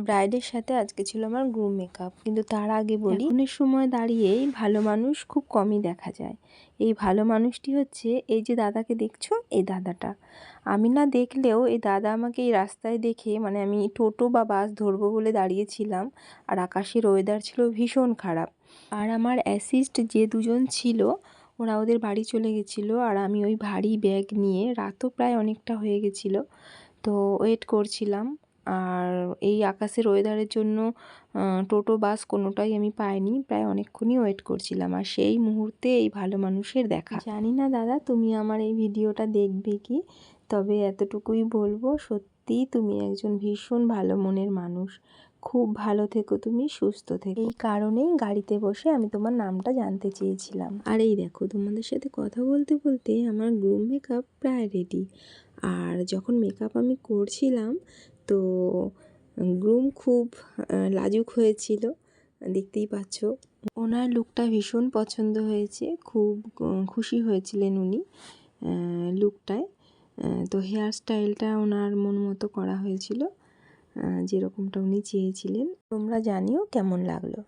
ব্রাইডের সাথে আজকে ছিল আমার গ্রুম মেকআপ। কিন্তু তার আগে বলি, এখনের সময় দাঁড়িয়েই ভালো মানুষ খুব কমই দেখা যায়। এই ভালো মানুষটি হচ্ছে এই যে দাদাকে দেখছো, এই দাদাটা। আমি না দেখলেও এই দাদা আমাকে এই রাস্তায় দেখে, মানে আমি টোটো বা বাস ধরবো বলে দাঁড়িয়েছিলাম, আর আকাশের ওয়েদার ছিল ভীষণ খারাপ। আর আমার অ্যাসিস্ট যে দুজন ছিল ওরা ওদের বাড়ি চলে গেছিলো, আর আমি ওই ভারী ব্যাগ নিয়ে, রাতও প্রায় অনেকটা হয়ে গেছিলো, তো ওয়েট করছিলাম। আর এই আকাশের ওয়েদারের জন্য টোটো বাস কোনোটাই আমি পাইনি, প্রায় অনেকক্ষণই ওয়েট করছিলাম। আর সেই মুহূর্তে এই ভালো মানুষের দেখা। জানি না দাদা তুমি আমার এই ভিডিওটা দেখবে কি, তবে এতটুকুই বলবো, সত্যি তুমি একজন ভীষণ ভালো মনের মানুষ। খুব ভালো থেকো তুমি, সুস্থ থেকো। এই কারণেই গাড়িতে বসে আমি তোমার নামটা জানতে চেয়েছিলাম। আর এই দেখো, তোমাদের সাথে কথা বলতে বলতে আমার গ্রুম মেকআপ প্রায় রেডি। আর যখন মেকআপ আমি করছিলাম, তো গ্রুম খুব লাজুক হয়েছিল, দেখতেই পাচ্ছ। ওনার লুকটা ভীষণ পছন্দ হয়েছে, খুব খুশি হয়েছিলেন উনি লুকটায়। তো হেয়ার স্টাইলটা ওনার মন মতো করা হয়েছিল, যেরকমটা উনি চেয়েছিলেন। তোমরা জানিও কেমন লাগলো।